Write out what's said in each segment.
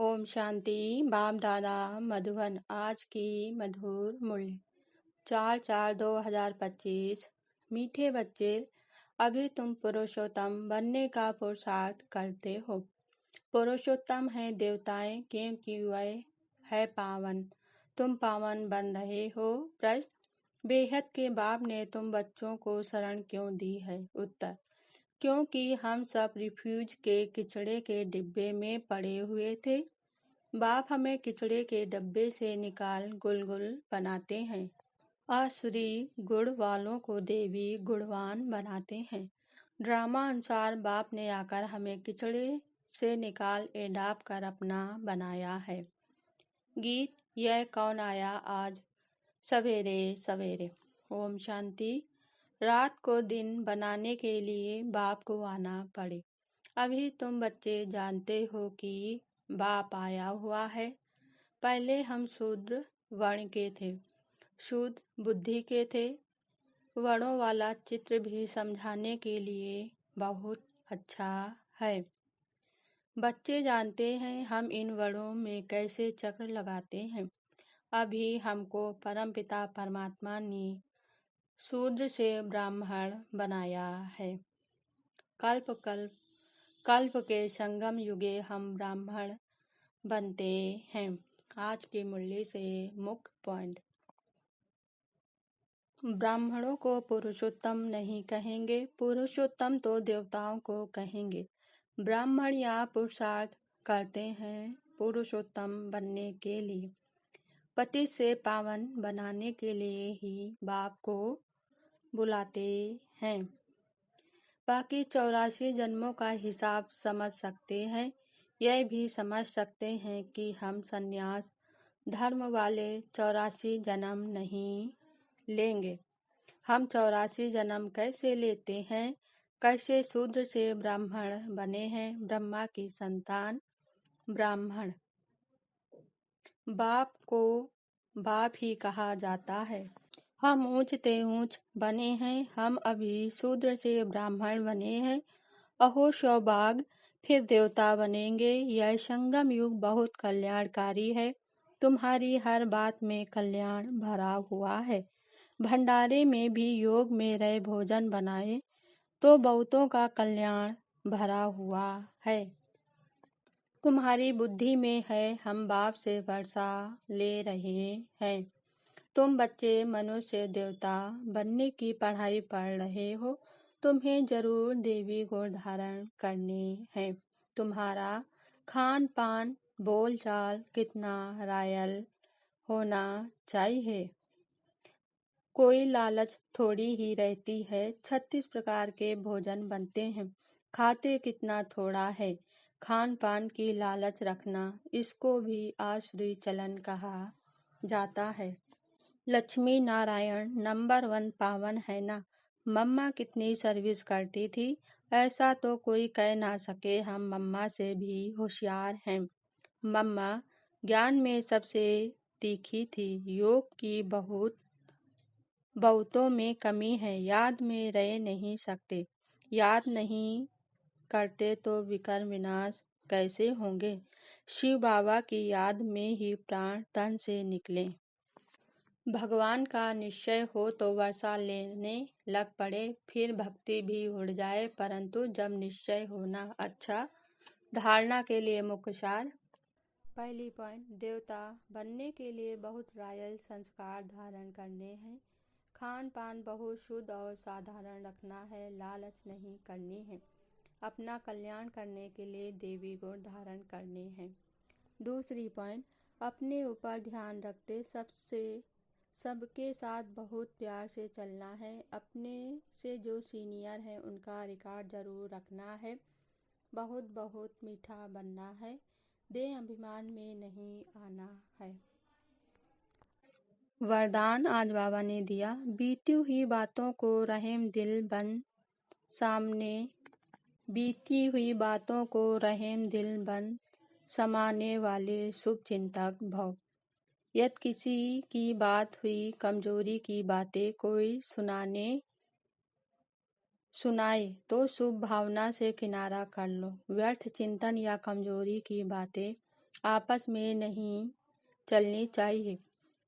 ओम शांति। बाप दादा मधुबन। आज की मधुर मूल्य 4/4/2025। मीठे बच्चे, अभी तुम पुरुषोत्तम बनने का पुरुषार्थ करते हो। पुरुषोत्तम है देवताएं क्योंकि वह है पावन। तुम पावन बन रहे हो। प्रश्न: बेहद के बाप ने तुम बच्चों को शरण क्यों दी है? उत्तर: क्योंकि हम सब रिफ्यूज के किचड़े के डिब्बे में पड़े हुए थे। बाप हमें किचड़े के डब्बे से निकाल गुलगुल बनाते हैं। आसुरी गुण वालों को देवी गुणवान बनाते हैं। ड्रामा अनुसार बाप ने आकर हमें किचड़े से निकाल एडाप कर अपना बनाया है। गीत: यह कौन आया आज सवेरे सवेरे। ओम शांति। रात को दिन बनाने के लिए बाप को आना पड़े। अभी तुम बच्चे जानते हो कि बाप आया हुआ है। पहले हम शूद्र वर्ण के थे, शुद्ध बुद्धि के थे। वर्णों वाला चित्र भी समझाने के लिए बहुत अच्छा है। बच्चे जानते हैं हम इन वर्णों में कैसे चक्र लगाते हैं। अभी हमको परमपिता परमात्मा ने शूद्र से ब्राह्मण बनाया है। कल्प के संगम युगे हम ब्राह्मण बनते हैं। आज के मूल्य से मुख्य पॉइंट: ब्राह्मणों को पुरुषोत्तम नहीं कहेंगे, पुरुषोत्तम तो देवताओं को कहेंगे। ब्राह्मण या पुरुषार्थ करते हैं पुरुषोत्तम बनने के लिए। पति से पावन बनाने के लिए ही बाप को बुलाते हैं। बाकी 84 जन्मों का हिसाब समझ सकते हैं। यह भी समझ सकते हैं कि हम संन्यास धर्म वाले 84 जन्म नहीं लेंगे। हम 84 जन्म कैसे लेते हैं? कैसे शूद्र से ब्राह्मण बने हैं। ब्रह्मा की संतान ब्राह्मण। बाप को बाप ही कहा जाता है। हम ऊंच ते ऊंच बने हैं। हम अभी शूद्र से ब्राह्मण बने हैं। अहो सौभाग्य, फिर देवता बनेंगे। यह संगम युग बहुत कल्याणकारी है। तुम्हारी हर बात में कल्याण भरा हुआ है। भंडारे में भी योग में रहे भोजन बनाए तो बहुतों का कल्याण भरा हुआ है। तुम्हारी बुद्धि में है हम बाप से वर्षा ले रहे हैं। तुम बच्चे मनुष्य देवता बनने की पढ़ाई पढ़ रहे हो। तुम्हें जरूर देवी गुण धारण करने हैं। तुम्हारा खान पान बोल चाल कितना रॉयल होना चाहिए। कोई लालच थोड़ी ही रहती है। 36 प्रकार के भोजन बनते हैं, खाते कितना थोड़ा है। खान पान की लालच रखना, इसको भी आसुरी चलन कहा जाता है। लक्ष्मी नारायण नंबर 1 पावन है ना। मम्मा कितनी सर्विस करती थी, ऐसा तो कोई कह ना सके। हम मम्मा से भी होशियार हैं। मम्मा ज्ञान में सबसे तीखी थी। योग की बहुतों में कमी है। याद में रह नहीं सकते। याद नहीं करते तो विकर्म विनाश कैसे होंगे। शिव बाबा की याद में ही प्राण तन से निकले। भगवान का निश्चय हो तो वर्षा लेने लग पड़े, फिर भक्ति भी उड़ जाए। परंतु जब निश्चय होना अच्छा। धारणा के लिए मुख्य सार: पहली पॉइंट, देवता बनने के लिए बहुत रॉयल संस्कार धारण करने हैं। खान पान बहुत शुद्ध और साधारण रखना है। लालच नहीं करनी है। अपना कल्याण करने के लिए देवी गुण धारण करने हैं। दूसरी पॉइंट, अपने ऊपर ध्यान रखते सबके साथ बहुत प्यार से चलना है। अपने से जो सीनियर हैं उनका रिकॉर्ड जरूर रखना है। बहुत बहुत मीठा बनना है। देह अभिमान में नहीं आना है। वरदान आज बाबा ने दिया: बीती हुई बातों को रहम दिल बन सामने बीती हुई बातों को रहम दिल बन समाने वाले शुभ चिंतक भव। यदि किसी की बात हुई कमजोरी की बातें कोई सुनाए तो शुभ भावना से किनारा कर लो। व्यर्थ चिंतन या कमजोरी की बातें आपस में नहीं चलनी चाहिए।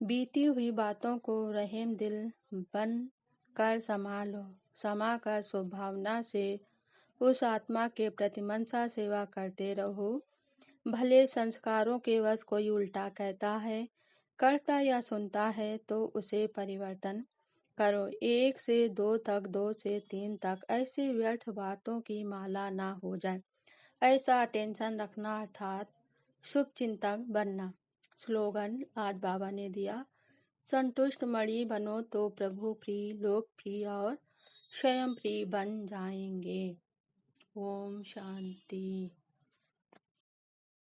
बीती हुई बातों को रहम दिल बन कर संभालो, क्षमा कर स्वभावना से उस आत्मा के प्रति मनसा सेवा करते रहो। भले संस्कारों के वश कोई उल्टा कहता है, करता या सुनता है तो उसे परिवर्तन करो। 1 से 2 तक, 2 से 3 तक ऐसी व्यर्थ बातों की माला ना हो जाए। ऐसा टेंशन रखना अर्थात शुभ चिंतक बनना। स्लोगन आज बाबा ने दिया, संतुष्ट मणि बनो तो प्रभु प्रिय, लोक प्रिय और स्वयं प्रिय बन जाएंगे। ओम शांति।